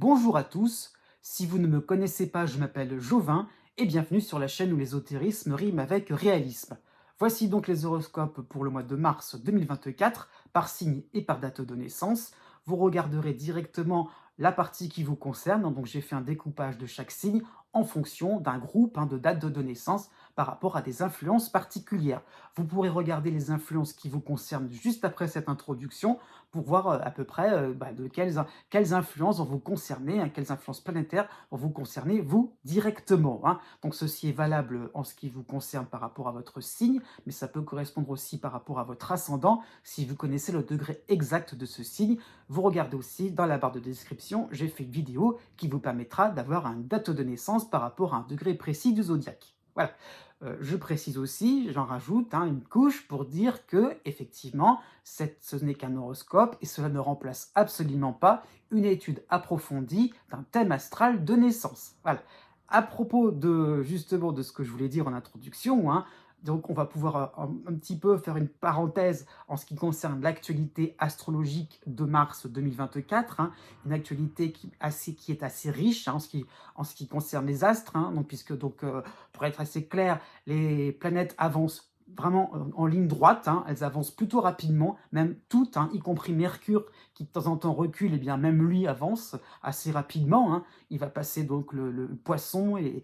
Bonjour à tous, si vous ne me connaissez pas, je m'appelle Jovin et bienvenue sur la chaîne où l'ésotérisme rime avec réalisme. Voici donc les horoscopes pour le mois de mars 2024, par signe et par date de naissance. Vous regarderez directement la partie qui vous concerne, donc j'ai fait un découpage de chaque signe en fonction d'un groupe de dates de naissance par rapport à des influences particulières. Vous pourrez regarder les influences qui vous concernent juste après cette introduction pour voir à peu près de quelles influences vont vous concerner, quelles influences planétaires vont vous concerner, vous, directement. Donc, ceci est valable en ce qui vous concerne par rapport à votre signe, mais ça peut correspondre aussi par rapport à votre ascendant. Si vous connaissez le degré exact de ce signe, vous regardez aussi dans la barre de description, j'ai fait une vidéo qui vous permettra d'avoir une date de naissance par rapport à un degré précis du zodiaque. Voilà. Je précise aussi, j'en rajoute une couche pour dire que, effectivement, ce n'est qu'un horoscope et cela ne remplace absolument pas une étude approfondie d'un thème astral de naissance. Voilà. À propos de justement de ce que je voulais dire en introduction, donc on va pouvoir un petit peu faire une parenthèse en ce qui concerne l'actualité astrologique de mars 2024, une actualité qui est assez riche en ce qui concerne les astres, donc, puisque donc, pour être assez clair, les planètes avancent vraiment en ligne droite, elles avancent plutôt rapidement, même toutes, y compris Mercure, qui de temps en temps recule, et bien même lui avance assez rapidement. Il va passer donc le poisson et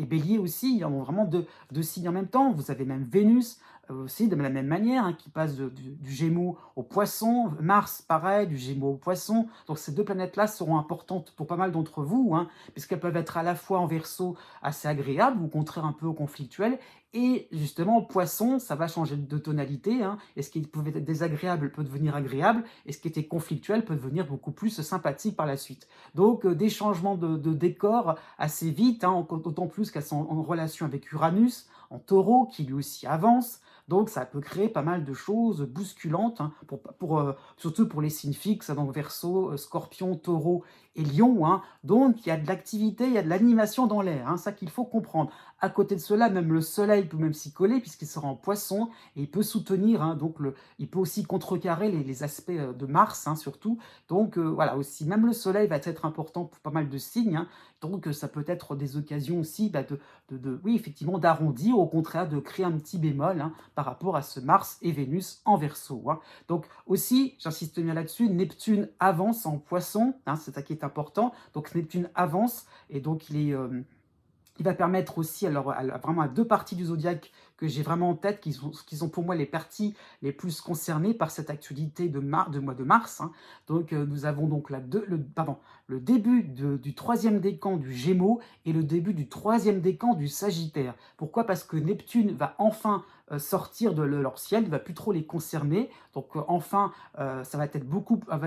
bélier aussi, ils ont vraiment deux signes en même temps. Vous avez même Vénus aussi de la même manière, qui passe du Gémeaux au Poisson, Mars pareil, du Gémeaux au Poisson. Donc ces deux planètes-là seront importantes pour pas mal d'entre vous, puisqu'elles peuvent être à la fois en Verseau assez agréables, ou au contraire un peu conflictuelles, et justement, Poisson, ça va changer de tonalité, et ce qui pouvait être désagréable peut devenir agréable, et ce qui était conflictuel peut devenir beaucoup plus sympathique par la suite. Donc des changements de décor assez vite, d'autant plus qu'elles sont en relation avec Uranus, en Taureau, qui lui aussi avance. Donc ça peut créer pas mal de choses bousculantes, surtout pour les signes fixes, donc Verseau, Scorpion, Taureau et Lion. Donc il y a de l'activité, il y a de l'animation dans l'air, ça qu'il faut comprendre. À côté de cela, même le Soleil peut même s'y coller puisqu'il sera en Poisson et il peut soutenir, il peut aussi contrecarrer les aspects de Mars, surtout. Donc voilà, aussi, même le Soleil va être important pour pas mal de signes. Donc ça peut être des occasions aussi oui, effectivement, d'arrondir, au contraire de créer un petit bémol par rapport à ce Mars et Vénus en Verseau. Donc aussi, j'insiste bien là-dessus, Neptune avance en Poisson, c'est ça qui est important. Donc Neptune avance et donc il va permettre aussi, alors, vraiment à deux parties du zodiaque que j'ai vraiment en tête, qui sont pour moi les parties les plus concernées par cette actualité de mois de mars. Donc, nous avons donc le début du troisième décan du Gémeaux et le début du troisième décan du Sagittaire. Pourquoi? Parce que Neptune va enfin sortir de leur ciel, il ne va plus trop les concerner. Donc, enfin, ça va être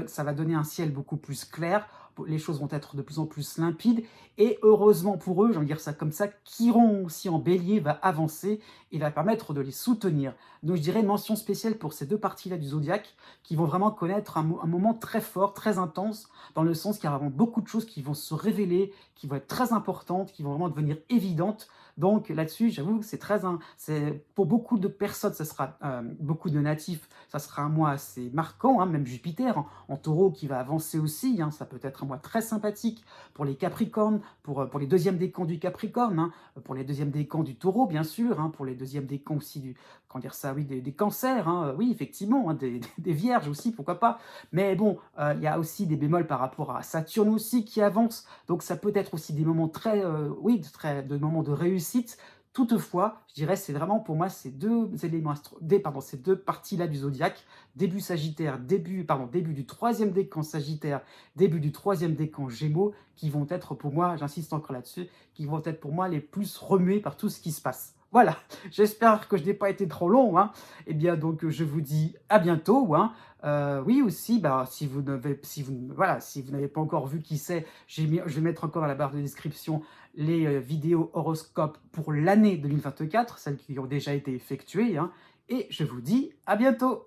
ça va donner un ciel beaucoup plus clair. Les choses vont être de plus en plus limpides. Et heureusement pour eux, j'ai envie de dire ça comme ça, Chiron aussi en bélier va avancer et va permettre de les soutenir. Donc je dirais une mention spéciale pour ces deux parties-là du zodiaque qui vont vraiment connaître un moment très fort, très intense, dans le sens qu'il y a vraiment beaucoup de choses qui vont se révéler, qui vont être très importantes, qui vont vraiment devenir évidentes. Donc là-dessus, j'avoue que c'est pour beaucoup de personnes, ça sera beaucoup de natifs, ça sera un mois assez marquant, même Jupiter en taureau qui va avancer aussi, ça peut être un mois très sympathique pour les Capricornes, pour les deuxièmes décans du Capricorne, pour les deuxièmes décans du Taureau, bien sûr, pour les deuxièmes décans aussi comment dire ça, oui, des cancers, oui, effectivement, des vierges aussi, pourquoi pas. Mais bon, il y a aussi des bémols par rapport à Saturne aussi qui avance, donc ça peut être aussi des moments de moments de réussite. Toutefois, je dirais, c'est vraiment pour moi ces deux éléments, ces deux parties-là du zodiaque, début Sagittaire, début du troisième décan Sagittaire, début du troisième décan Gémeaux, qui vont être pour moi, j'insiste encore là-dessus, qui vont être pour moi les plus remués par tout ce qui se passe. Voilà, j'espère que je n'ai pas été trop long. Eh bien, donc, je vous dis à bientôt. Oui, aussi, si vous n'avez pas encore vu qui c'est, je vais mettre encore dans la barre de description les vidéos horoscopes pour l'année 2024, celles qui ont déjà été effectuées. Et je vous dis à bientôt.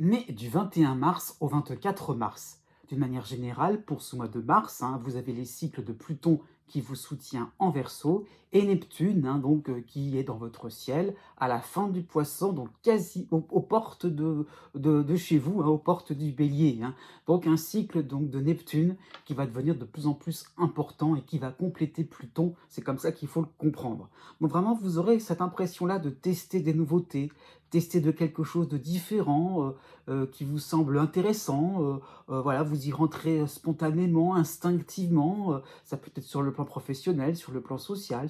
Né du 21 mars au 24 mars. D'une manière générale, pour ce mois de mars, vous avez les cycles de Pluton qui vous soutient en Verseau et Neptune, qui est dans votre ciel à la fin du Poisson, donc quasi aux portes de chez vous, aux portes du Bélier. Donc un cycle donc de Neptune qui va devenir de plus en plus important et qui va compléter Pluton. C'est comme ça qu'il faut le comprendre. Donc vraiment, vous aurez cette impression-là de tester des nouveautés, tester de quelque chose de différent, qui vous semble intéressant. Voilà, vous y rentrez spontanément, instinctivement. Ça peut être sur le plan professionnel, sur le plan social,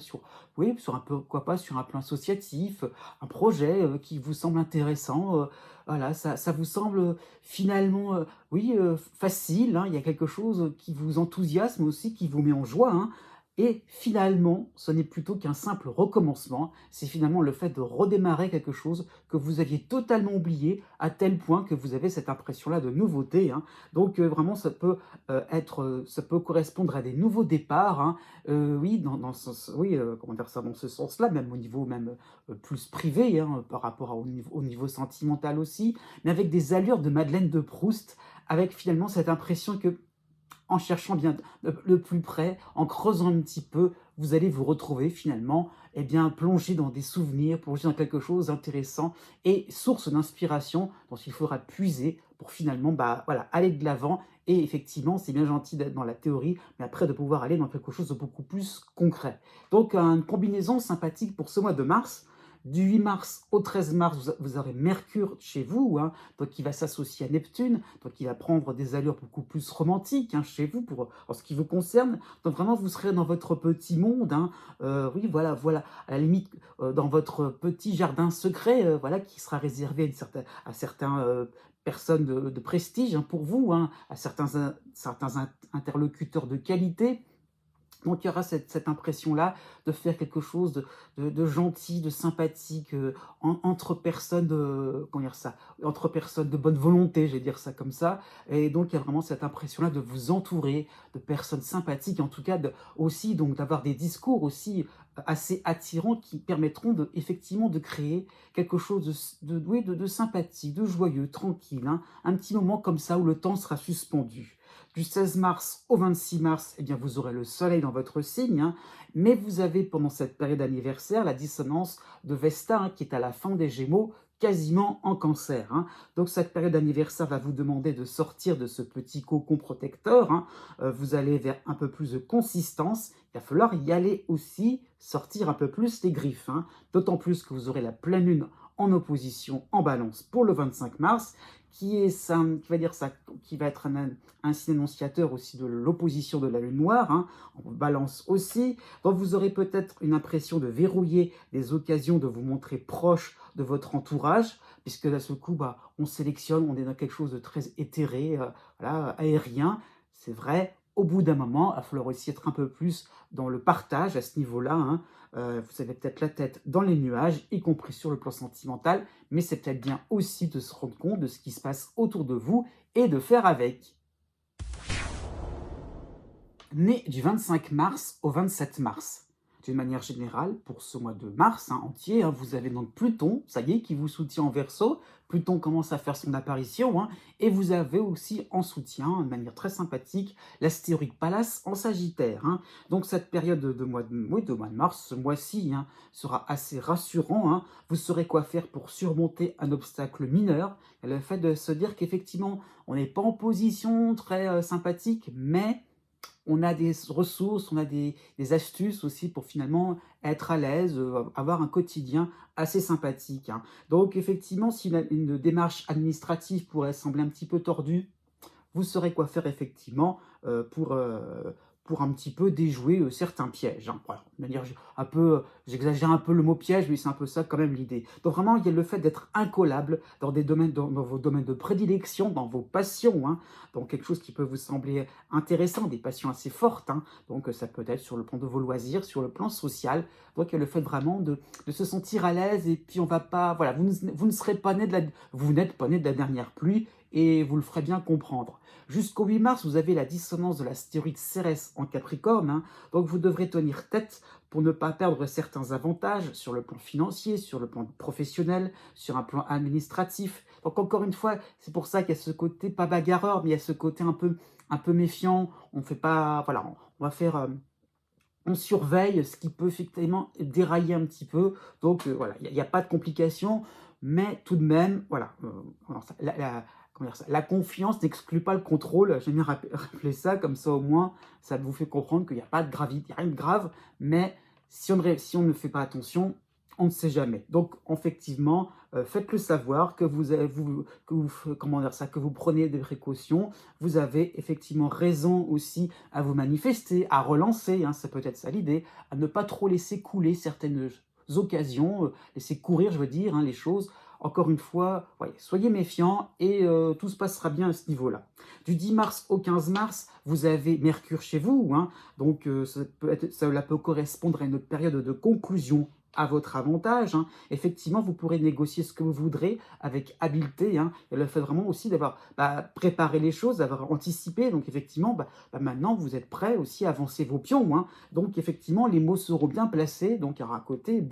oui, sur un peu, pourquoi pas, sur un plan associatif, un projet qui vous semble intéressant. Voilà, ça vous semble finalement, oui, facile. Il y a quelque chose qui vous enthousiasme aussi, qui vous met en joie. Et finalement, ce n'est plutôt qu'un simple recommencement, c'est finalement le fait de redémarrer quelque chose que vous aviez totalement oublié, à tel point que vous avez cette impression-là de nouveauté. Donc vraiment, ça peut correspondre à des nouveaux départs. Oui, comment dire ça, dans ce sens-là, même au niveau même plus privé, par rapport au niveau sentimental aussi, mais avec des allures de Madeleine de Proust, avec finalement cette impression que en cherchant bien le plus près, en creusant un petit peu, vous allez vous retrouver finalement, plongé dans des souvenirs, plongé dans quelque chose d'intéressant et source d'inspiration dont il faudra puiser pour finalement, voilà, aller de l'avant. Et effectivement, c'est bien gentil d'être dans la théorie, mais après de pouvoir aller dans quelque chose de beaucoup plus concret. Donc, une combinaison sympathique pour ce mois de mars. Du 8 mars au 13 mars, vous aurez Mercure chez vous, donc qui va s'associer à Neptune, donc qui va prendre des allures beaucoup plus romantiques chez vous en ce qui vous concerne. Donc vraiment, vous serez dans votre petit monde, oui, voilà, à la limite, dans votre petit jardin secret, voilà, qui sera réservé à certains personnes de prestige pour vous, à certains interlocuteurs de qualité. Donc il y aura cette impression-là de faire quelque chose de gentil, de sympathique, entre personnes de, comment dire ça, entre personnes de bonne volonté, je vais dire ça comme ça. Et donc il y a vraiment cette impression-là de vous entourer de personnes sympathiques, en tout cas aussi donc d'avoir des discours aussi assez attirants qui permettront effectivement de créer quelque chose oui, de sympathique, de joyeux, tranquille, un petit moment comme ça où le temps sera suspendu. Du 16 mars au 26 mars, vous aurez le soleil dans votre signe, mais vous avez pendant cette période anniversaire la dissonance de Vesta, qui est à la fin des Gémeaux, quasiment en Cancer. Donc cette période anniversaire va vous demander de sortir de ce petit cocon protecteur. Vous allez vers un peu plus de consistance. Il va falloir y aller aussi, sortir un peu plus les griffes. D'autant plus que vous aurez la pleine lune en opposition en balance pour le 25 mars, qui va être un signe annonciateur aussi de l'opposition de la lune noire, en balance aussi. Donc vous aurez peut-être une impression de verrouiller des occasions de vous montrer proche de votre entourage, puisque à ce coup, on sélectionne, on est dans quelque chose de très éthéré, voilà, aérien, c'est vrai. Au bout d'un moment, il va falloir aussi être un peu plus dans le partage à ce niveau-là. Vous avez peut-être la tête dans les nuages, y compris sur le plan sentimental, mais c'est peut-être bien aussi de se rendre compte de ce qui se passe autour de vous et de faire avec. Né du 25 mars au 27 mars. D'une manière générale, pour ce mois de mars entier, vous avez donc Pluton, ça y est, qui vous soutient en Verseau. Pluton commence à faire son apparition, et vous avez aussi en soutien, de manière très sympathique, l'astéroïde Pallas en Sagittaire. Donc cette période de mois de mars, ce mois-ci, sera assez rassurant. Vous saurez quoi faire pour surmonter un obstacle mineur. Et le fait de se dire qu'effectivement, on n'est pas en position très sympathique, mais on a des ressources, on a des astuces aussi pour finalement être à l'aise, avoir un quotidien assez sympathique. Donc effectivement, si une démarche administrative pourrait sembler un petit peu tordue, vous saurez quoi faire effectivement pour un petit peu déjouer certains pièges. Voilà, de manière j'exagère un peu le mot piège, mais c'est un peu ça quand même l'idée. Donc vraiment, il y a le fait d'être incollable dans des domaines, dans vos domaines de prédilection, dans vos passions, donc quelque chose qui peut vous sembler intéressant, des passions assez fortes. Donc ça peut être sur le plan de vos loisirs, sur le plan social. Donc il y a le fait vraiment de se sentir à l'aise, et puis on va pas, voilà, vous n'êtes pas né de la dernière pluie, et vous le ferez bien comprendre. Jusqu'au 8 mars, vous avez la dissonance de l'astéroïde Cérès en Capricorne, donc vous devrez tenir tête pour ne pas perdre certains avantages sur le plan financier, sur le plan professionnel, sur un plan administratif. Donc encore une fois, c'est pour ça qu'il y a ce côté pas bagarreur, mais il y a ce côté un peu méfiant. On fait pas, voilà, on va faire, on surveille ce qui peut effectivement dérailler un petit peu. Donc voilà, il y a pas de complications, mais tout de même, voilà, comment ça comment dire ça? La confiance n'exclut pas le contrôle. J'aime bien rappeler ça, comme ça au moins, ça vous fait comprendre qu'il y a pas de gravité, il y a rien de grave, mais si on ne fait pas attention, on ne sait jamais. Donc effectivement, faites-le savoir que vous avez que vous comment dire ça? Que vous prenez des précautions. Vous avez effectivement raison aussi à vous manifester, à relancer, hein, ça peut être ça l'idée, à ne pas trop laisser couler certaines occasions, laisser courir, je veux dire, hein, les choses. Encore une fois, ouais, soyez méfiants et tout se passera bien à ce niveau-là. Du 10 mars au 15 mars, vous avez Mercure chez vous, hein, donc cela peut correspondre à une période de conclusion à votre avantage, hein. Effectivement, vous pourrez négocier ce que vous voudrez avec habileté, hein. Et le fait vraiment aussi d'avoir préparé les choses, d'avoir anticipé. Donc effectivement, maintenant, vous êtes prêt aussi à avancer vos pions, hein. Donc effectivement, les mots seront bien placés. Donc il y aura un côté,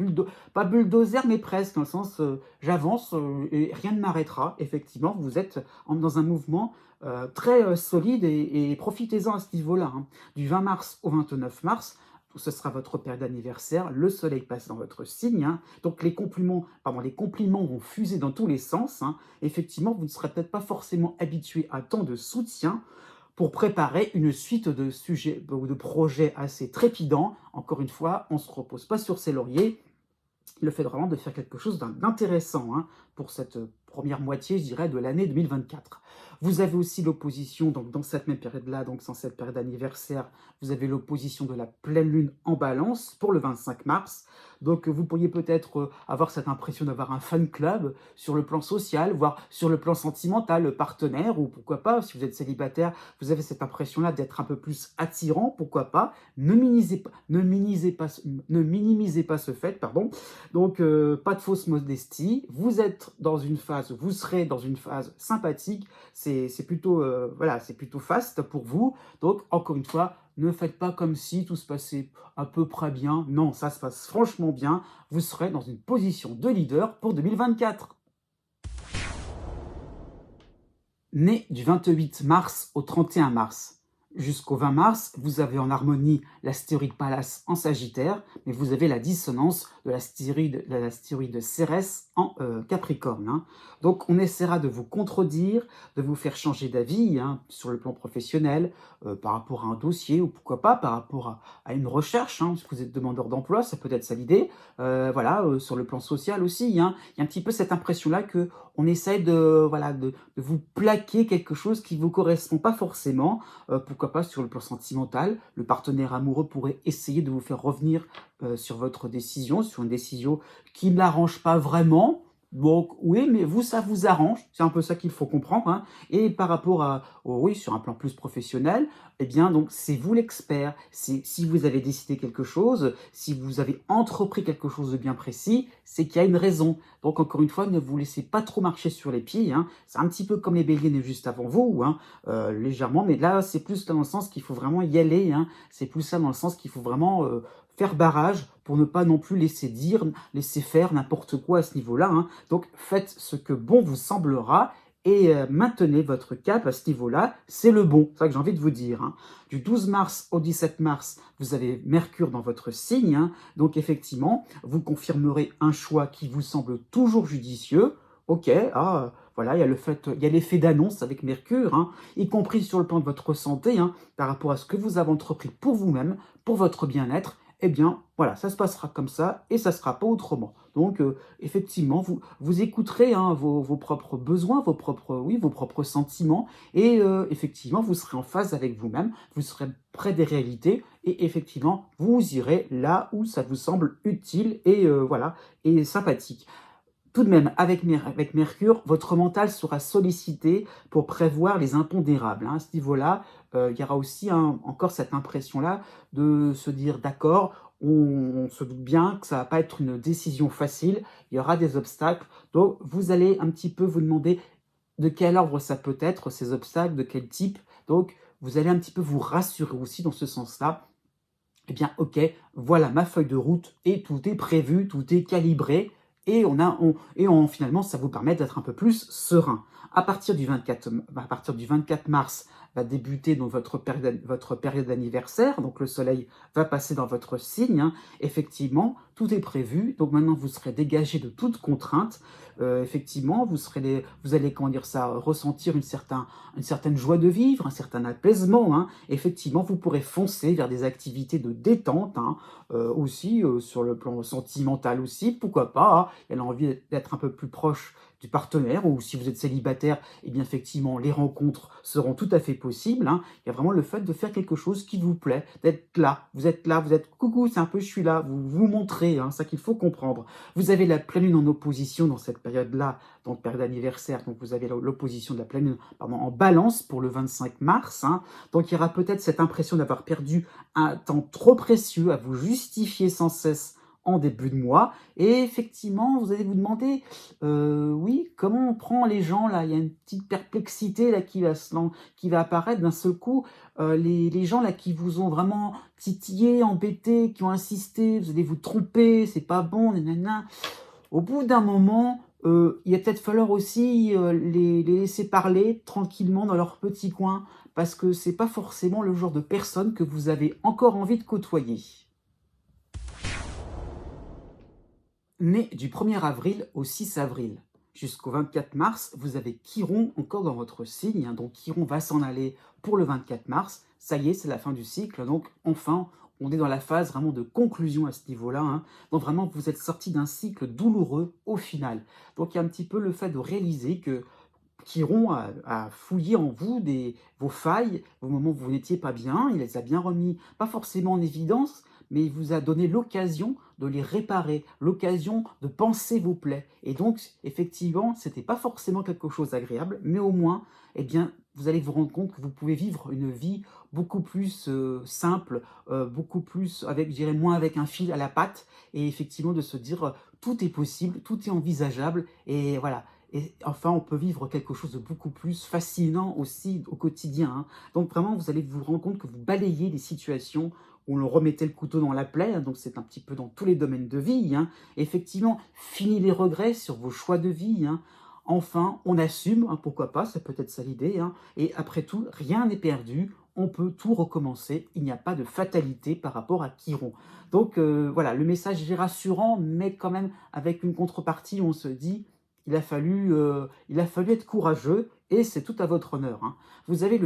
pas bulldozer, mais presque, dans le sens j'avance et rien ne m'arrêtera. Effectivement, vous êtes dans un mouvement très solide et profitez-en à ce niveau-là, hein. Du 20 mars au 29 mars, ce sera votre période d'anniversaire, le soleil passe dans votre signe, hein, donc les compliments vont fuser dans tous les sens, hein. Effectivement, vous ne serez peut-être pas forcément habitué à tant de soutien pour préparer une suite de sujets ou de projets assez trépidants. Encore une fois, on ne se repose pas sur ses lauriers, le fait vraiment de faire quelque chose d'intéressant, hein, pour cette première moitié, je dirais, de l'année 2024. Vous avez aussi l'opposition, donc dans cette même période-là, donc dans cette période d'anniversaire, vous avez l'opposition de la pleine lune en balance pour le 25 mars. Donc vous pourriez peut-être avoir cette impression d'avoir un fan club sur le plan social, voire sur le plan sentimental, partenaire, ou pourquoi pas, si vous êtes célibataire, vous avez cette impression-là d'être un peu plus attirant, pourquoi pas. Ne minimisez pas ce fait, pardon. Donc, pas de fausse modestie. Vous serez dans une phase sympathique. C'est plutôt, voilà, c'est plutôt faste pour vous. Donc, encore une fois, ne faites pas comme si tout se passait à peu près bien. Non, ça se passe franchement bien. Vous serez dans une position de leader pour 2024. Né du 28 mars au 31 mars. Jusqu'au 20 mars, vous avez en harmonie l'astéroïde Pallas en Sagittaire, mais vous avez la dissonance de l'astéroïde Cérès en Capricorne, hein. Donc on essaiera de vous contredire, de vous faire changer d'avis, hein, sur le plan professionnel, par rapport à un dossier, ou pourquoi pas par rapport à une recherche, hein, si vous êtes demandeur d'emploi, ça peut être ça l'idée. Voilà, sur le plan social aussi, hein. Il y a un petit peu cette impression-là que on essaye de vous plaquer quelque chose qui ne vous correspond pas forcément. Pourquoi pas sur le plan sentimental, le partenaire amoureux pourrait essayer de vous faire revenir sur votre décision, sur une décision qui ne l'arrange pas vraiment. Donc oui, mais vous, ça vous arrange, c'est un peu ça qu'il faut comprendre, hein. Et par rapport oui, sur un plan plus professionnel, eh bien donc c'est vous l'expert. Si vous avez décidé quelque chose, si vous avez entrepris quelque chose de bien précis, c'est qu'il y a une raison. Donc encore une fois, ne vous laissez pas trop marcher sur les pieds, hein. C'est un petit peu comme les béliers nés juste avant vous, hein, légèrement, mais là c'est plus dans le sens qu'il faut vraiment y aller, hein. C'est plus ça dans le sens qu'il faut vraiment faire barrage pour ne pas non plus laisser faire n'importe quoi à ce niveau-là, hein. Donc faites ce que bon vous semblera et maintenez votre cap à ce niveau-là, c'est le bon, c'est ça que j'ai envie de vous dire, hein. Du 12 mars au 17 mars, vous avez Mercure dans votre signe, hein. Donc effectivement, vous confirmerez un choix qui vous semble toujours judicieux. Ok, voilà, il y a l'effet d'annonce avec Mercure, hein, y compris sur le plan de votre santé, hein, par rapport à ce que vous avez entrepris pour vous-même, pour votre bien-être. Eh bien, voilà, ça se passera comme ça et ça ne sera pas autrement. Donc, effectivement, vous écouterez, hein, vos propres besoins, vos propres sentiments et effectivement, vous serez en phase avec vous-même, vous serez près des réalités et effectivement, vous irez là où ça vous semble utile et voilà, et sympathique. Tout de même, avec Mercure, votre mental sera sollicité pour prévoir les impondérables, hein. À ce niveau-là, il y aura aussi encore cette impression-là de se dire: «D'accord, on se doute bien que ça va pas être une décision facile, il y aura des obstacles». Donc vous allez un petit peu vous demander de quel ordre ça peut être, ces obstacles, de quel type. Donc vous allez un petit peu vous rassurer aussi dans ce sens-là. Eh bien, OK, voilà ma feuille de route et tout est prévu, tout est calibré et finalement, ça vous permet d'être un peu plus serein. À partir du 24 mars va débuter donc votre période d'anniversaire, donc le soleil va passer dans votre signe, hein. Effectivement, tout est prévu, donc maintenant vous serez dégagé de toute contrainte. Effectivement, vous allez, comment dire ça, ressentir une certaine joie de vivre, un certain apaisement, hein. Effectivement, vous pourrez foncer vers des activités de détente, hein, aussi, sur le plan sentimental aussi, pourquoi pas, hein. Elle a envie d'être un peu plus proche du partenaire, ou si vous êtes célibataire, eh bien effectivement, les rencontres seront tout à fait possibles, hein. Il y a vraiment le fait de faire quelque chose qui vous plaît, d'être là, vous êtes coucou, c'est un peu je suis là, vous vous montrez, hein, ça qu'il faut comprendre. Vous avez la pleine lune en opposition dans cette période-là, donc période anniversaire, donc vous avez l'opposition de la pleine lune, pardon, en balance pour le 25 mars, hein. Donc il y aura peut-être cette impression d'avoir perdu un temps trop précieux à vous justifier sans cesse en début de mois. Et effectivement, vous allez vous demander, oui, comment on prend les gens là? Il y a une petite perplexité là qui va apparaître d'un seul coup. Les gens là qui vous ont vraiment titillé, embêté, qui ont insisté, vous allez vous tromper, c'est pas bon, nanana. Au bout d'un moment, il va peut-être falloir aussi, les laisser parler tranquillement dans leur petit coin, parce que c'est pas forcément le genre de personne que vous avez encore envie de côtoyer. Né du 1er avril au 6 avril jusqu'au 24 mars, vous avez Chiron encore dans votre signe, hein, donc Chiron va s'en aller pour le 24 mars. Ça y est, c'est la fin du cycle, donc enfin, on est dans la phase vraiment de conclusion à ce niveau-là, hein. Donc vraiment, vous êtes sorti d'un cycle douloureux au final. Donc il y a un petit peu le fait de réaliser que Chiron a fouillé en vous vos failles, vos moments où vous n'étiez pas bien, il les a bien remis, pas forcément en évidence, mais il vous a donné l'occasion de les réparer, l'occasion de panser vos plaies. Et donc, effectivement, ce n'était pas forcément quelque chose d'agréable, mais au moins, eh bien, vous allez vous rendre compte que vous pouvez vivre une vie beaucoup plus simple, beaucoup plus, avec, je dirais, moins avec un fil à la patte, et effectivement de se dire, tout est possible, tout est envisageable, et voilà. Et enfin, on peut vivre quelque chose de beaucoup plus fascinant aussi au quotidien, hein. Donc vraiment, vous allez vous rendre compte que vous balayez les situations où l'on remettait le couteau dans la plaie, hein, donc c'est un petit peu dans tous les domaines de vie, hein. Effectivement, fini les regrets sur vos choix de vie, hein. Enfin, on assume, hein, pourquoi pas, ça peut être ça l'idée, hein. Et après tout, rien n'est perdu, on peut tout recommencer, il n'y a pas de fatalité par rapport à Chiron. Donc voilà, le message est rassurant, mais quand même avec une contrepartie, on se dit, il a fallu être courageux, et c'est tout à votre honneur, hein. Vous avez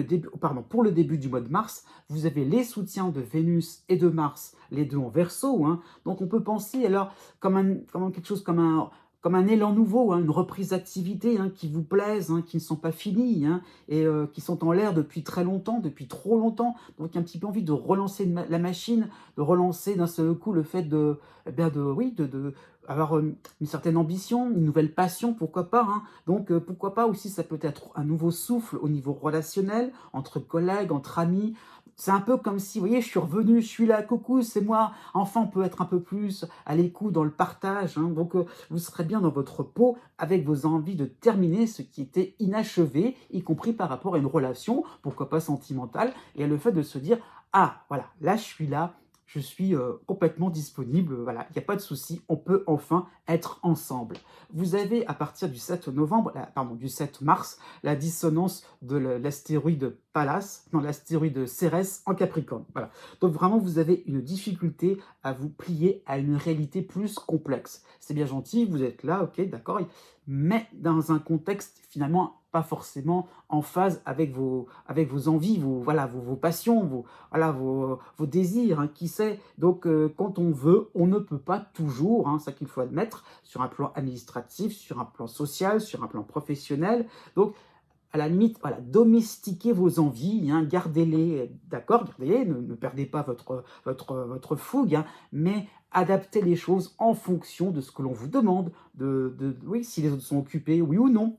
pour le début du mois de mars, vous avez les soutiens de Vénus et de Mars, les deux en Verseau, hein. Donc on peut penser alors quelque chose comme un élan nouveau, hein, une reprise d'activité, hein, qui vous plaise, hein, qui ne sont pas finies, hein, et qui sont en l'air depuis très longtemps, depuis trop longtemps. Donc un petit peu envie de relancer la machine, de relancer d'un seul coup le fait oui, avoir une certaine ambition, une nouvelle passion, pourquoi pas, hein. Donc pourquoi pas aussi, ça peut être un nouveau souffle au niveau relationnel, entre collègues, entre amis. C'est un peu comme si, vous voyez, je suis revenu, je suis là, coucou, c'est moi. Enfin, on peut être un peu plus à l'écoute, dans le partage, hein. Donc vous serez bien dans votre peau avec vos envies de terminer ce qui était inachevé, y compris par rapport à une relation, pourquoi pas sentimentale, et à le fait de se dire, ah, voilà, là, je suis là, je suis complètement disponible, voilà, il n'y a pas de souci, on peut enfin être ensemble. Vous avez à partir du 7 novembre, du 7 mars, la dissonance de l'astéroïde Pallas, non, l'astéroïde Cérès en Capricorne. Voilà. Donc vraiment, vous avez une difficulté à vous plier à une réalité plus complexe. C'est bien gentil, vous êtes là, ok, d'accord, mais dans un contexte finalement pas forcément en phase avec vos envies, vos passions, vos désirs, hein, qui sait. Donc quand on veut, on ne peut pas toujours, hein, ça qu'il faut admettre, sur un plan administratif, sur un plan social, sur un plan professionnel. Donc à la limite, voilà, domestiquez vos envies, hein, gardez-les, d'accord, gardez-les, ne perdez pas votre fougue, hein, mais adaptez les choses en fonction de ce que l'on vous demande, oui, si les autres sont occupés, oui ou non.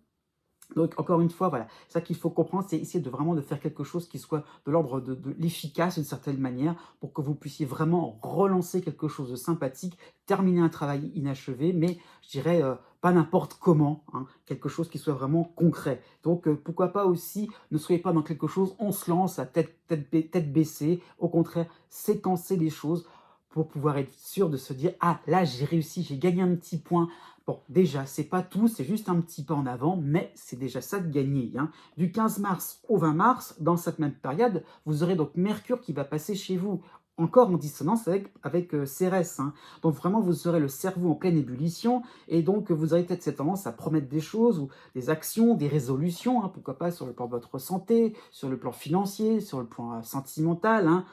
Donc, encore une fois, voilà, ça qu'il faut comprendre, c'est essayer de vraiment de faire quelque chose qui soit de l'ordre de l'efficace d'une certaine manière, pour que vous puissiez vraiment relancer quelque chose de sympathique, terminer un travail inachevé, mais je dirais pas n'importe comment, hein, quelque chose qui soit vraiment concret. Donc, pourquoi pas aussi, ne soyez pas dans quelque chose, on se lance à tête baissée, au contraire, séquencer les choses pour pouvoir être sûr de se dire, ah là j'ai réussi, j'ai gagné un petit point, Bon, déjà, c'est pas tout, c'est juste un petit pas en avant, mais c'est déjà ça de gagné, hein. Du 15 mars au 20 mars, dans cette même période, vous aurez donc Mercure qui va passer chez vous, encore en dissonance avec Cérès, hein. Donc vraiment, vous aurez le cerveau en pleine ébullition, et donc vous aurez peut-être cette tendance à promettre des choses, ou des actions, des résolutions, hein, pourquoi pas sur le plan de votre santé, sur le plan financier, sur le plan sentimental, hein,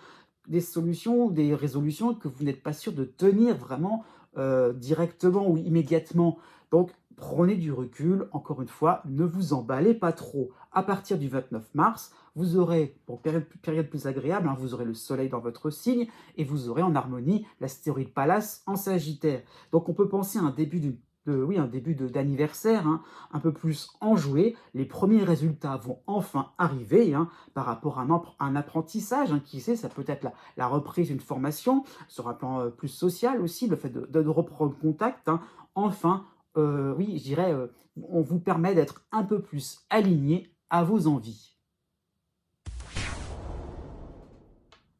des solutions, des résolutions que vous n'êtes pas sûr de tenir vraiment directement ou immédiatement. Donc, prenez du recul, encore une fois, ne vous emballez pas trop. À partir du 29 mars, vous aurez, pour période plus agréable, hein, vous aurez le soleil dans votre signe et vous aurez en harmonie l'astéroïde Pallas en Sagittaire. Donc, on peut penser à un début oui, un début d'anniversaire, hein, un peu plus enjoué. Les premiers résultats vont enfin arriver, hein, par rapport à un apprentissage. Hein, qui sait, ça peut être la reprise d'une formation, sur un plan plus social aussi, le fait de reprendre contact. Hein. Enfin, oui, je dirais, on vous permet d'être un peu plus aligné à vos envies.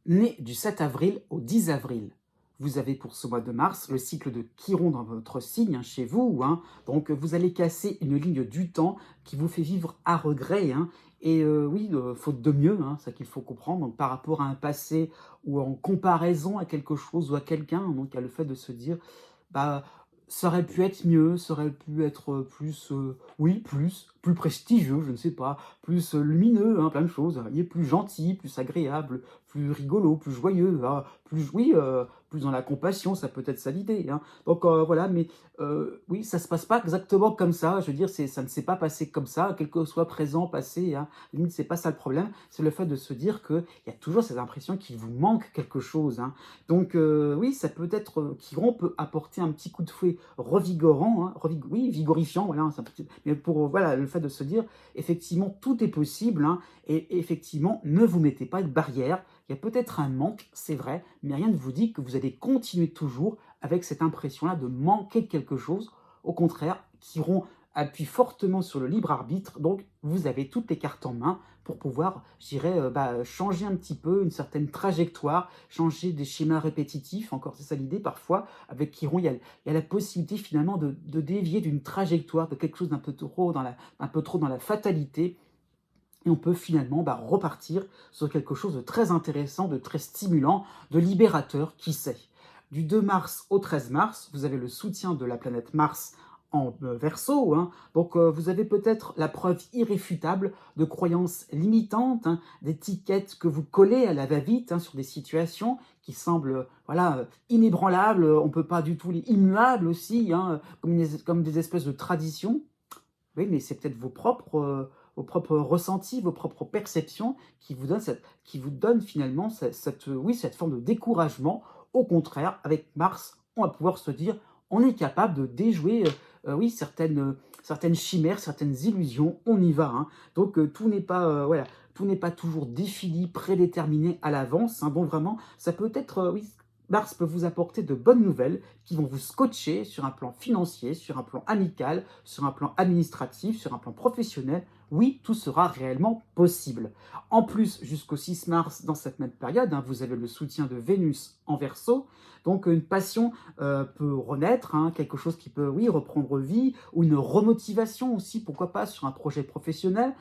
Né du 7 avril au 10 avril, vous avez pour ce mois de mars le cycle de Chiron dans votre signe, hein, chez vous. Hein. Donc vous allez casser une ligne du temps qui vous fait vivre à regret. Hein. Et oui, faute de mieux, hein, c'est ça qu'il faut comprendre, donc, par rapport à un passé ou en comparaison à quelque chose ou à quelqu'un. Donc il y a le fait de se dire, bah, ça aurait pu être mieux, ça aurait pu être plus, oui, plus prestigieux, je ne sais pas, plus lumineux, hein, plein de choses. Il est plus gentil, plus agréable, plus rigolo, plus joyeux, hein, plus, oui, plus dans la compassion, ça peut être ça l'idée. Hein. Donc voilà, mais oui, ça se passe pas exactement comme ça. Je veux dire, ça ne s'est pas passé comme ça, quel que soit présent, passé. Hein. Limite, c'est pas ça le problème. C'est le fait de se dire qu'il y a toujours cette impression qu'il vous manque quelque chose. Hein. Donc oui, ça peut être, Chiron peut apporter un petit coup de fouet revigorant, hein, oui, vigorifiant, voilà, mais pour voilà, le fait de se dire, effectivement, tout est possible, hein, et effectivement, ne vous mettez pas de barrière. Il y a peut-être un manque, c'est vrai, mais rien ne vous dit que vous allez continuer toujours avec cette impression-là de manquer de quelque chose. Au contraire, Chiron appuie fortement sur le libre arbitre, donc vous avez toutes les cartes en main pour pouvoir, je dirais, changer un petit peu une certaine trajectoire, changer des schémas répétitifs, encore c'est ça l'idée parfois. Avec Chiron, il y a la possibilité finalement de dévier d'une trajectoire, de quelque chose un peu trop dans la fatalité, et on peut finalement repartir sur quelque chose de très intéressant, de très stimulant, de libérateur, qui sait. Du 2 mars au 13 mars, vous avez le soutien de la planète Mars en Verseau. Hein. Donc vous avez peut-être la preuve irréfutable de croyances limitantes, hein, d'étiquettes que vous collez à la va-vite, hein, sur des situations qui semblent inébranlables, on ne peut pas du tout les immuables aussi, hein, comme des espèces de traditions. Oui, mais c'est peut-être vos propres ressentis, vos propres perceptions qui vous donnent finalement oui, cette forme de découragement. Au contraire, avec Mars, on va pouvoir se dire, on est capable de déjouer oui, certaines chimères, certaines illusions, on y va. Hein. Donc tout n'est pas, voilà, tout n'est pas toujours défini, prédéterminé à l'avance. Hein. Donc vraiment, ça peut être, oui, Mars peut vous apporter de bonnes nouvelles qui vont vous scotcher sur un plan financier, sur un plan amical, sur un plan administratif, sur un plan professionnel. Oui, tout sera réellement possible. En plus, jusqu'au 6 mars, dans cette même période, hein, vous avez le soutien de Vénus en Verseau. Donc une passion peut renaître, hein, quelque chose qui peut, oui, reprendre vie, ou une remotivation aussi, pourquoi pas, sur un projet professionnel,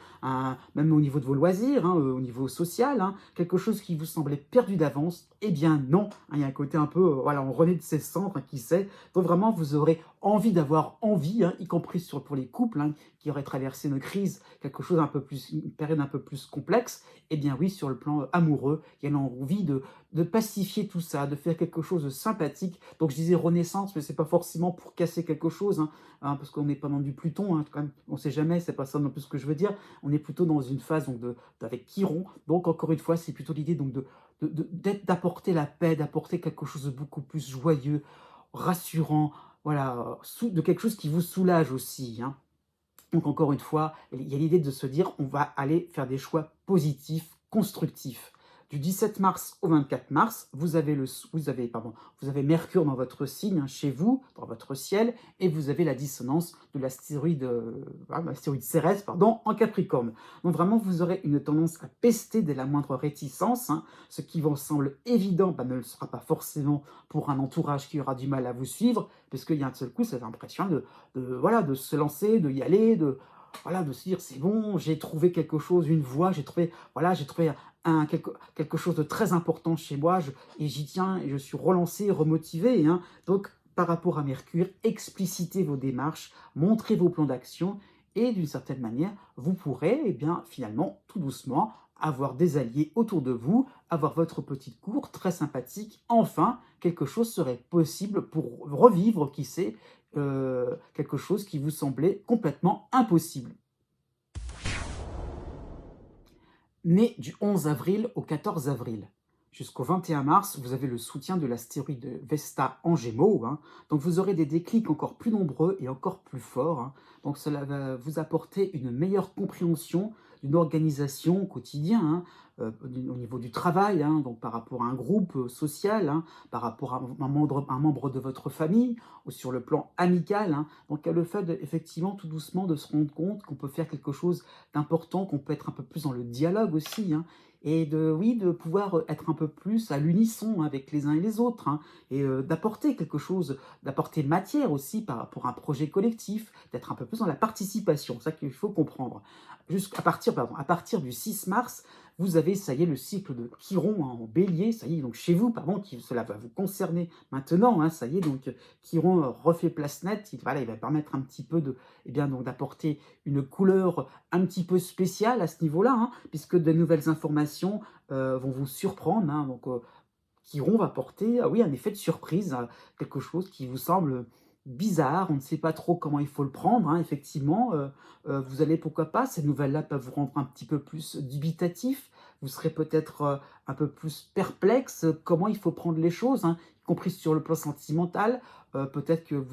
même au niveau de vos loisirs, hein, au niveau social, hein, quelque chose qui vous semblait perdu d'avance. Eh bien non, hein, il y a un côté un peu, voilà, on renaît de ses cendres, hein, qui sait. Donc vraiment, vous aurez envie d'avoir envie, hein, y compris pour les couples, hein, qui auraient traversé une crise, une période un peu plus complexe. Eh bien oui, sur le plan amoureux, il y a envie de pacifier tout ça, de faire quelque chose de sympathique. Donc je disais renaissance, mais c'est pas forcément pour casser quelque chose, hein, parce qu'on n'est pas dans du Pluton, hein, quand même, on sait jamais, c'est pas ça non plus ce que je veux dire. On est plutôt dans une phase donc, avec Chiron. Donc encore une fois, c'est plutôt l'idée donc d'apporter la paix, d'apporter quelque chose de beaucoup plus joyeux, rassurant, voilà, de quelque chose qui vous soulage aussi. Hein. Donc encore une fois, il y a l'idée de se dire, on va aller faire des choix positifs, constructifs. Du 17 mars au 24 mars, vous avez Mercure dans votre signe, hein, chez vous, dans votre ciel, et vous avez la dissonance de l'astéroïde Cérès, pardon, en Capricorne. Donc vraiment, vous aurez une tendance à pester dès la moindre réticence, hein. Ce qui vous semble évident ne le sera pas forcément pour un entourage qui aura du mal à vous suivre, parce qu'il y a un seul coup, cette impression voilà, de se lancer, de y aller, voilà, de se dire c'est bon, j'ai trouvé quelque chose, une voie, j'ai trouvé quelque chose de très important chez moi, et j'y tiens, et je suis relancé, remotivé, hein. Donc, par rapport à Mercure, explicitez vos démarches, montrez vos plans d'action, et d'une certaine manière, vous pourrez, eh bien, finalement, tout doucement, avoir des alliés autour de vous, avoir votre petite cour très sympathique. Enfin, quelque chose serait possible pour revivre, qui sait, quelque chose qui vous semblait complètement impossible. Né du 11 avril au 14 avril. Jusqu'au 21 mars, vous avez le soutien de l'astéroïde Vesta en Gémeaux, hein. Donc vous aurez des déclics encore plus nombreux et encore plus forts, hein. Donc cela va vous apporter une meilleure compréhension d'une organisation au quotidien, hein, au niveau du travail, hein, donc par rapport à un groupe social, hein, par rapport à un membre de votre famille, ou sur le plan amical, hein. Donc il y a le fait, effectivement, tout doucement, de se rendre compte qu'on peut faire quelque chose d'important, qu'on peut être un peu plus dans le dialogue aussi, hein, et oui, de pouvoir être un peu plus à l'unisson avec les uns et les autres, hein, et d'apporter quelque chose, d'apporter matière aussi pour un projet collectif, d'être un peu plus dans la participation, c'est ça qu'il faut comprendre. À partir du 6 mars, vous avez, ça y est, le cycle de Chiron, hein, en bélier, ça y est, donc chez vous, pardon, cela va vous concerner maintenant, hein, ça y est, donc Chiron refait place nette, voilà, il va permettre un petit peu eh bien, donc d'apporter une couleur un petit peu spéciale à ce niveau-là, hein, puisque de nouvelles informations vont vous surprendre, hein, donc Chiron va porter, oui, un effet de surprise, quelque chose qui vous semble bizarre, on ne sait pas trop comment il faut le prendre, hein, effectivement. Vous allez, pourquoi pas, ces nouvelles-là peuvent vous rendre un petit peu plus dubitatif, vous serez peut-être un peu plus perplexe, comment il faut prendre les choses, hein, y compris sur le plan sentimental. Peut-être que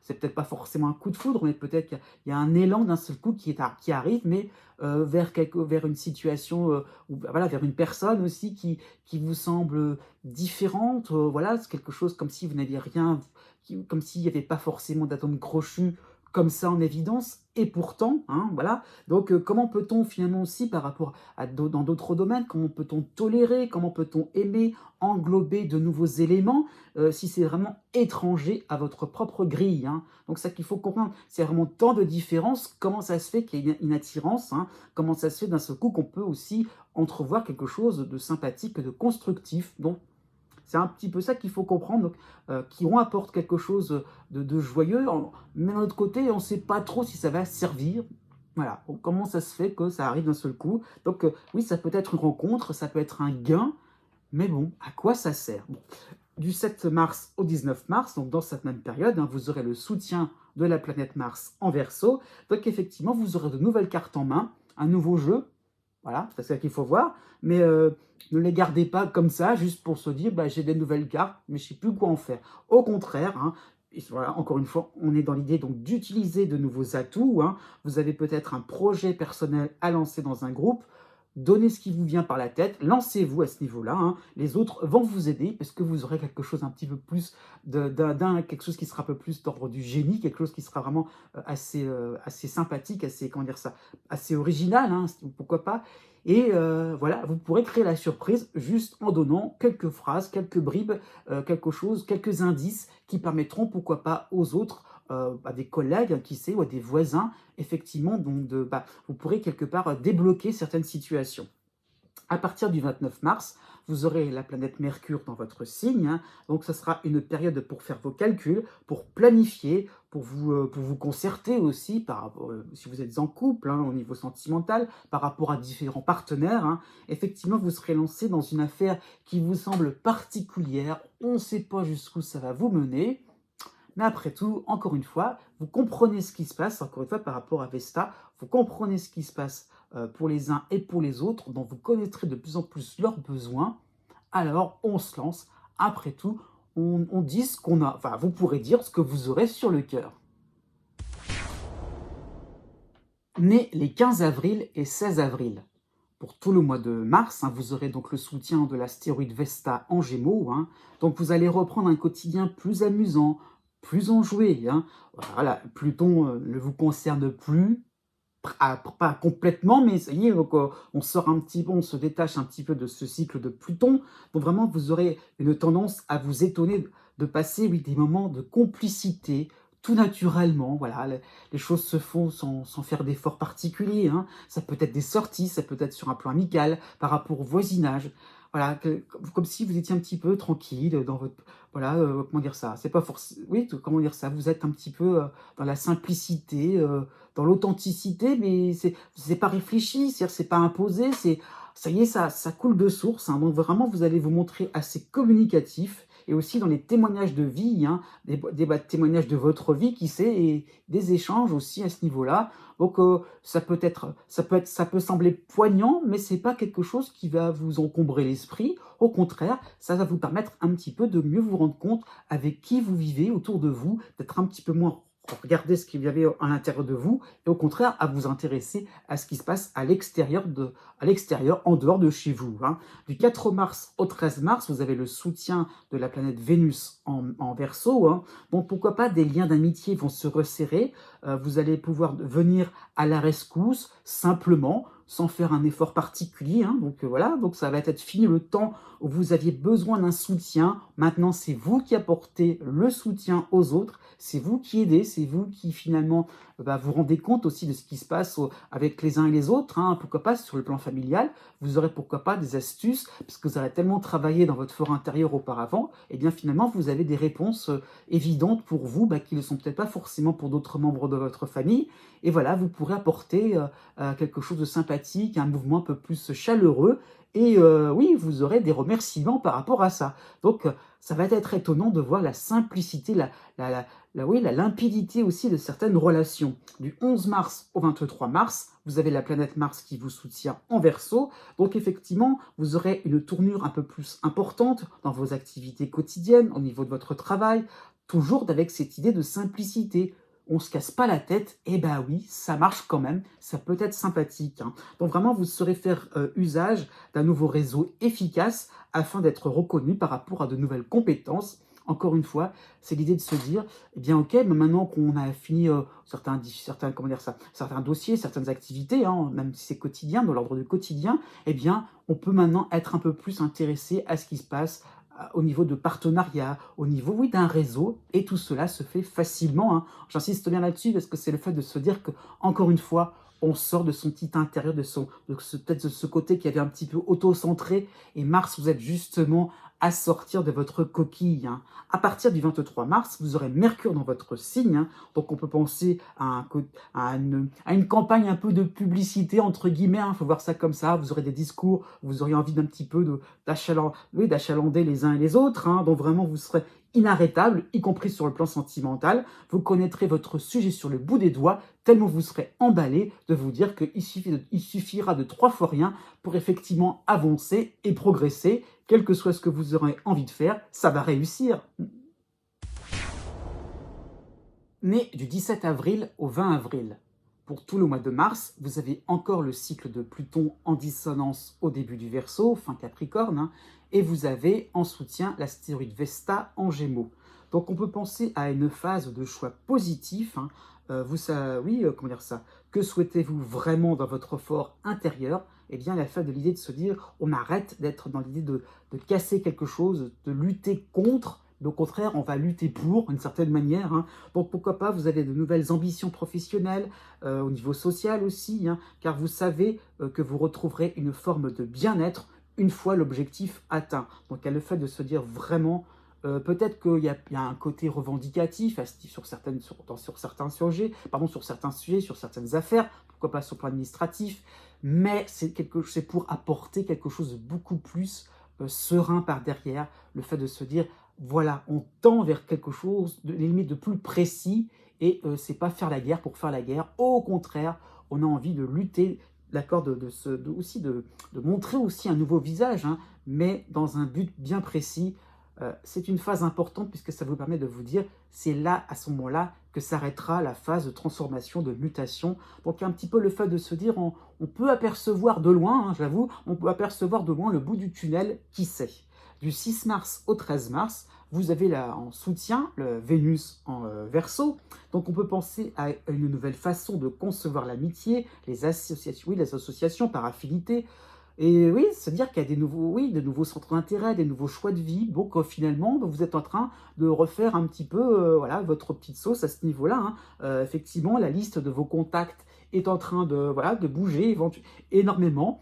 c'est peut-être pas forcément un coup de foudre, mais peut-être qu'il y a un élan d'un seul coup qui arrive, mais vers une situation, voilà, vers une personne aussi qui vous semble différente, voilà, c'est quelque chose comme si vous n'aviez rien, comme s'il n'y avait pas forcément d'atome crochu comme ça en évidence, et pourtant, hein, voilà. Donc, comment peut-on finalement aussi, par rapport dans d'autres domaines, comment peut-on tolérer, comment peut-on aimer, englober de nouveaux éléments, si c'est vraiment étranger à votre propre grille, hein. Donc, ça qu'il faut comprendre, c'est vraiment tant de différences, comment ça se fait qu'il y ait une attirance, hein, comment ça se fait d'un seul coup qu'on peut aussi entrevoir quelque chose de sympathique, de constructif. Donc, c'est un petit peu ça qu'il faut comprendre, donc, Chiron apporte quelque chose de joyeux, mais d'un autre côté, on ne sait pas trop si ça va servir. Voilà, donc, comment ça se fait que ça arrive d'un seul coup. Donc oui, ça peut être une rencontre, ça peut être un gain, mais bon, à quoi ça sert? Bon. Du 7 mars au 19 mars, donc dans cette même période, hein, vous aurez le soutien de la planète Mars en Verseau. Donc effectivement, vous aurez de nouvelles cartes en main, un nouveau jeu. Voilà, c'est ça qu'il faut voir. Mais ne les gardez pas comme ça, juste pour se dire, bah, j'ai des nouvelles cartes, mais je ne sais plus quoi en faire. Au contraire, hein, et voilà, encore une fois, on est dans l'idée donc d'utiliser de nouveaux atouts, hein. Vous avez peut-être un projet personnel à lancer dans un groupe. Donnez ce qui vous vient par la tête, lancez-vous à ce niveau-là, hein. Les autres vont vous aider parce que vous aurez quelque chose un petit peu plus quelque chose qui sera un peu plus d'ordre du génie, quelque chose qui sera vraiment assez sympathique, assez, comment dire ça, assez original, hein, pourquoi pas. Et voilà, vous pourrez créer la surprise juste en donnant quelques phrases, quelques bribes, quelque chose, quelques indices qui permettront, pourquoi pas, aux autres, à des collègues, qui sait, ou à des voisins, effectivement, donc vous pourrez quelque part débloquer certaines situations. À partir du 29 mars, vous aurez la planète Mercure dans votre signe, hein, donc ce sera une période pour faire vos calculs, pour planifier, pour vous concerter aussi, si vous êtes en couple, hein, au niveau sentimental, par rapport à différents partenaires, hein. Effectivement, vous serez lancé dans une affaire qui vous semble particulière, on ne sait pas jusqu'où ça va vous mener, mais après tout, encore une fois, vous comprenez ce qui se passe, encore une fois par rapport à Vesta, vous comprenez ce qui se passe pour les uns et pour les autres, donc vous connaîtrez de plus en plus leurs besoins, alors on se lance. Après tout, on dit ce qu'on a, enfin vous pourrez dire ce que vous aurez sur le cœur. Né les 15 avril et 16 avril. pour tout le mois de mars, hein, vous aurez donc le soutien de l'astéroïde Vesta en Gémeaux, hein. Donc vous allez reprendre un quotidien plus amusant, plus enjoué, hein. Voilà, Pluton ne vous concerne plus, pas complètement, mais ça y est, donc, on sort un petit peu, on se détache un petit peu de ce cycle de Pluton. Donc vraiment, vous aurez une tendance à vous étonner de passer, oui, des moments de complicité, tout naturellement. Voilà, les choses se font sans faire d'efforts particuliers, hein. Ça peut être des sorties, ça peut être sur un plan amical, par rapport au voisinage. Voilà, comme si vous étiez un petit peu tranquille dans votre... Voilà, comment dire ça? C'est pas forcément... Oui, comment dire ça? Vous êtes un petit peu dans la simplicité, dans l'authenticité, mais c'est pas réfléchi, c'est pas imposé, ça y est, ça coule de source, hein. Donc vraiment, vous allez vous montrer assez communicatif, et aussi dans les témoignages de vie, hein, témoignages de votre vie, qui sait, et des échanges aussi à ce niveau-là. Donc ça peut sembler poignant, mais c'est pas quelque chose qui va vous encombrer l'esprit. Au contraire, ça va vous permettre un petit peu de mieux vous rendre compte avec qui vous vivez autour de vous, d'être un petit peu moins regarder ce qu'il y avait à l'intérieur de vous, et au contraire à vous intéresser à ce qui se passe à l'extérieur, en dehors de chez vous, hein. Du 4 mars au 13 mars, vous avez le soutien de la planète Vénus en Verseau, hein. Donc pourquoi pas, des liens d'amitié vont se resserrer, vous allez pouvoir venir à la rescousse simplement, sans faire un effort particulier, hein. Donc voilà, donc ça va être fini le temps où vous aviez besoin d'un soutien. Maintenant, c'est vous qui apportez le soutien aux autres, c'est vous qui aidez, c'est vous qui finalement vous rendez compte aussi de ce qui se passe avec les uns et les autres, hein. Pourquoi pas sur le plan familial, vous aurez pourquoi pas des astuces, parce que vous aurez tellement travaillé dans votre fort intérieur auparavant, et bien finalement vous avez des réponses évidentes pour vous, qui ne sont peut-être pas forcément pour d'autres membres de votre famille, et voilà, vous pourrez apporter quelque chose de sympathique, un mouvement un peu plus chaleureux, et oui, vous aurez des remerciements par rapport à ça. Donc ça va être étonnant de voir la simplicité, oui, la limpidité aussi de certaines relations. Du 11 mars au 23 mars, vous avez la planète Mars qui vous soutient en Verseau. Donc effectivement, vous aurez une tournure un peu plus importante dans vos activités quotidiennes, au niveau de votre travail, toujours avec cette idée de simplicité. On se casse pas la tête, et ben oui, ça marche quand même, ça peut être sympathique, hein. Donc vraiment, vous saurez faire usage d'un nouveau réseau efficace afin d'être reconnu par rapport à de nouvelles compétences. Encore une fois, c'est l'idée de se dire, eh bien ok, mais maintenant qu'on a fini comment dire ça, certains dossiers, certaines activités, hein, même si c'est quotidien, dans l'ordre du quotidien, eh bien on peut maintenant être un peu plus intéressé à ce qui se passe au niveau de partenariat, au niveau, oui, d'un réseau, et tout cela se fait facilement, hein. J'insiste bien là-dessus parce que c'est le fait de se dire que, encore une fois, on sort de son petit intérieur, peut-être de ce côté qui avait un petit peu auto-centré, et Mars, vous êtes justement à sortir de votre coquille, hein. À partir du 23 mars, vous aurez Mercure dans votre signe, hein. Donc on peut penser à une campagne un peu de publicité, entre guillemets, il faut voir ça comme ça. Vous aurez des discours, vous aurez envie d'un petit peu d'achalander les uns et les autres, hein. Donc vraiment, vous serez inarrêtable, y compris sur le plan sentimental. Vous connaîtrez votre sujet sur le bout des doigts, tellement vous serez emballé de vous dire qu'il suffira de 3 fois rien pour effectivement avancer et progresser. Quel que soit ce que vous aurez envie de faire, ça va réussir. Né du 17 avril au 20 avril. Pour tout le mois de mars, vous avez encore le cycle de Pluton en dissonance au début du Verseau, fin Capricorne, hein, et vous avez en soutien l'astéroïde Vesta en Gémeaux. Donc on peut penser à une phase de choix positif, hein. Comment dire ça? Que souhaitez-vous vraiment dans votre fort intérieur? Eh bien, la fin de l'idée de se dire, on arrête d'être dans l'idée de casser quelque chose, de lutter contre. Mais au contraire, on va lutter pour, d'une certaine manière, hein. Donc pourquoi pas, vous avez de nouvelles ambitions professionnelles, au niveau social aussi, hein, car vous savez que vous retrouverez une forme de bien-être une fois l'objectif atteint. Donc il y a le fait de se dire vraiment, peut-être qu'il y a un côté revendicatif sur certains sujets, sur certains sujets, sur certaines affaires, pourquoi pas sur le plan administratif, mais c'est pour apporter quelque chose de beaucoup plus serein par derrière, le fait de se dire, voilà, on tend vers quelque chose de limite de plus précis, et c'est pas faire la guerre pour faire la guerre. Au contraire, on a envie de lutter, d'accord, aussi de montrer aussi un nouveau visage, hein, mais dans un but bien précis, c'est une phase importante puisque ça vous permet de vous dire, c'est là, à ce moment-là, que s'arrêtera la phase de transformation, de mutation. Donc un petit peu le fait de se dire, on peut apercevoir de loin, hein, j'avoue, on peut apercevoir de loin le bout du tunnel, qui sait. Du 6 mars au 13 mars, vous avez là en soutien le Vénus en Verseau. Donc on peut penser à une nouvelle façon de concevoir l'amitié, les associations, oui, les associations par affinité. Et oui, c'est-à-dire qu'il y a des nouveaux, oui, de nouveaux centres d'intérêt, des nouveaux choix de vie. Donc finalement, vous êtes en train de refaire un petit peu voilà, votre petite sauce à ce niveau-là, hein. Effectivement, la liste de vos contacts est en train de, voilà, de bouger énormément.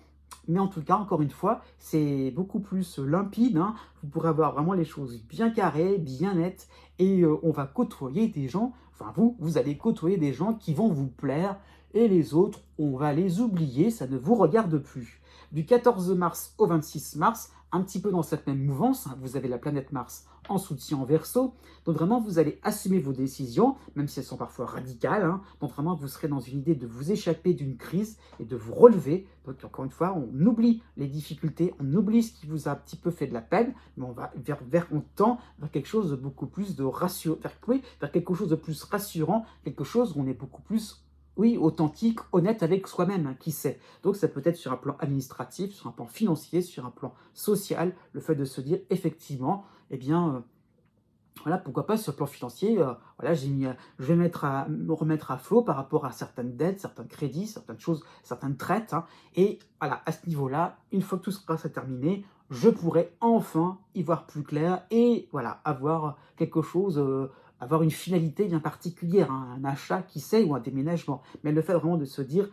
Mais en tout cas, encore une fois, c'est beaucoup plus limpide, hein. Vous pourrez avoir vraiment les choses bien carrées, bien nettes. Et on va côtoyer des gens, enfin vous allez côtoyer des gens qui vont vous plaire. Et les autres, on va les oublier, ça ne vous regarde plus. Du 14 mars au 26 mars, un petit peu dans cette même mouvance, hein, vous avez la planète Mars en soutien en Verseau. Donc vraiment, vous allez assumer vos décisions, même si elles sont parfois radicales, hein. Donc vraiment, vous serez dans une idée de vous échapper d'une crise et de vous relever. Donc encore une fois, on oublie les difficultés, on oublie ce qui vous a un petit peu fait de la peine, mais on va on tend vers quelque chose de beaucoup plus de rassurant, vers quelque chose de plus rassurant, quelque chose où on est beaucoup plus, oui, authentique, honnête avec soi-même, hein, qui sait. Donc ça peut être sur un plan administratif, sur un plan financier, sur un plan social, le fait de se dire effectivement, eh bien, voilà, pourquoi pas sur le plan financier, voilà, je vais me remettre à flot par rapport à certaines dettes, certains crédits, certaines choses, certaines traites, hein. Et voilà, à ce niveau-là, une fois que tout sera terminé, je pourrai enfin y voir plus clair et voilà, avoir quelque chose, avoir une finalité bien particulière, hein, un achat, qui sait, ou un déménagement. Mais le fait vraiment de se dire,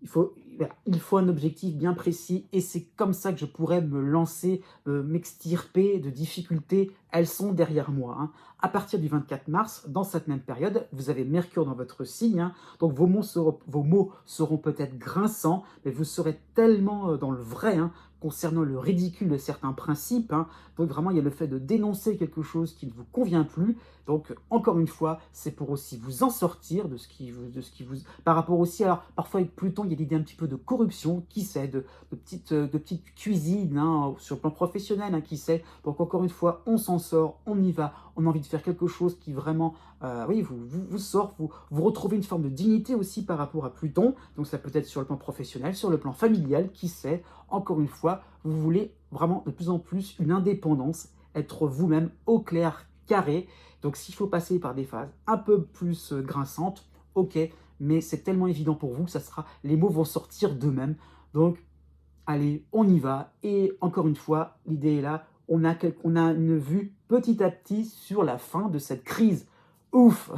voilà, il faut un objectif bien précis et c'est comme ça que je pourrais me lancer, m'extirper de difficultés. Elles sont derrière moi, hein. À partir du 24 mars, dans cette même période, vous avez Mercure dans votre signe, hein. Donc vos mots seront peut-être grinçants, mais vous serez tellement dans le vrai, hein, concernant le ridicule de certains principes, hein. Donc vraiment, il y a le fait de dénoncer quelque chose qui ne vous convient plus. Donc encore une fois, c'est pour aussi vous en sortir de ce qui vous par rapport aussi, alors parfois avec Pluton, il y a l'idée un petit peu de corruption, qui sait, de petites cuisines, hein, sur le plan professionnel, hein, qui sait. Donc encore une fois, on s'en sort, on y va, on a envie de faire quelque chose qui vraiment, oui, vous sort, vous retrouvez une forme de dignité aussi par rapport à Pluton. Donc ça peut être sur le plan professionnel, sur le plan familial, qui sait. Encore une fois, vous voulez vraiment de plus en plus une indépendance, être vous-même au clair, carré. Donc s'il faut passer par des phases un peu plus grinçantes, ok, mais c'est tellement évident pour vous que les mots vont sortir d'eux-mêmes. Donc allez, on y va. Et encore une fois, l'idée est là, on a une vue petit à petit sur la fin de cette crise. Ouf!